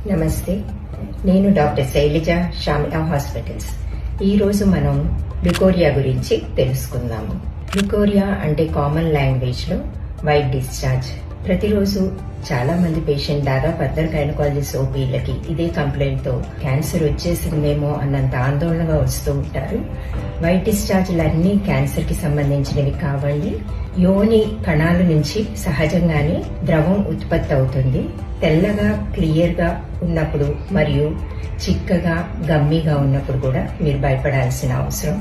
నమస్తే, నేను doctor Shailaja, షామియా hospitals. ఈరోజు మనం లుకోరియా గురించి తెలుసుకుందాము. లుకోరియా అంటే కామన్ లాంగ్వేజ్లో వైట్ డిశ్చార్జ్. ప్రతిరోజు చాలా మంది పేషెంట్, దాదాపు అందరు గైనకాలజిస్ట్ ఓపీలకి ఇదే కంప్లైంట్తో క్యాన్సర్ వచ్చేసిందేమో అన్నంత ఆందోళనగా వస్తూ ఉంటారు. వైట్ డిశ్చార్జ్లన్నీ క్యాన్సర్కి సంబంధించినవి కావండి. యోని కణాల నుంచి సహజంగానే ద్రవం ఉత్పత్తి అవుతుంది. తెల్లగా క్లియర్గా ఉన్నప్పుడు మరియు చిక్కగా గమ్మీగా ఉన్నప్పుడు కూడా మీరు భయపడాల్సిన అవసరం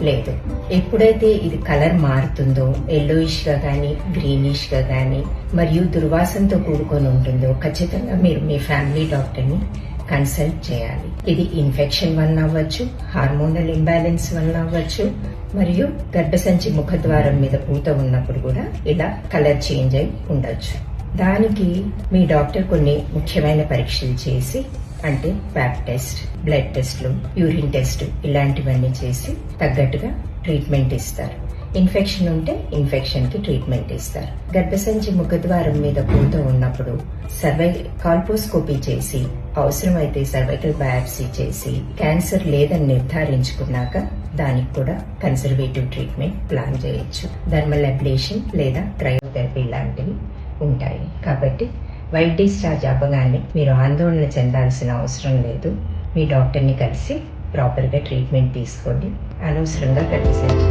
లేదు. ఎప్పుడైతే ఇది కలర్ మారుతుందో, ఎల్లోయిష్ గా కానీ గ్రీనిష్ గా కానీ మరియు దుర్వాసనతో కూడుకొని ఉంటుందో, ఖచ్చితంగా మీరు మీ ఫ్యామిలీ డాక్టర్ని కన్సల్ట్ చేయాలి. ఇది ఇన్ఫెక్షన్ వల్ల అవ్వచ్చు, హార్మోనల్ ఇంబ్యాలెన్స్ వల్ల అవ్వచ్చు, మరియు గర్భసంచి ముఖద్వారం మీద పూత ఉన్నప్పుడు కూడా ఇలా కలర్ చేంజ్ అయి ఉండొచ్చు. దానికి మీ డాక్టర్ కొన్ని ముఖ్యమైన పరీక్షలు చేసి, అంటే ప్యాప్ టెస్ట్, బ్లడ్ టెస్ట్లు, యూరిన్ టెస్ట్ ఇలాంటివన్నీ చేసి తగ్గట్టుగా ట్రీట్మెంట్ ఇస్తారు. ఇన్ఫెక్షన్ ఉంటే ఇన్ఫెక్షన్ కి ట్రీట్మెంట్ ఇస్తారు. గర్భసంచి ముఖద్వారం మీద పూత ఉన్నప్పుడు కాల్పోస్కోపీ చేసి, అవసరమైతే సర్వైకల్ బయాప్సీ చేసి క్యాన్సర్ లేదని నిర్ధారించుకున్నాక దానికి కూడా కన్సర్వేటివ్ ట్రీట్మెంట్ ప్లాన్ చేయొచ్చు. థర్మల్ అబ్లేషన్ లేదా క్రయోథెరపీ లాంటివి ఉంటాయి. కాబట్టి వైట్ డిశ్చార్జ్ అవ్వగానే మీరు ఆందోళన చెందాల్సిన అవసరం లేదు. మీ డాక్టర్ని కలిసి ప్రాపర్గా ట్రీట్మెంట్ తీసుకోండి. అనవసరంగా గర్భసంచి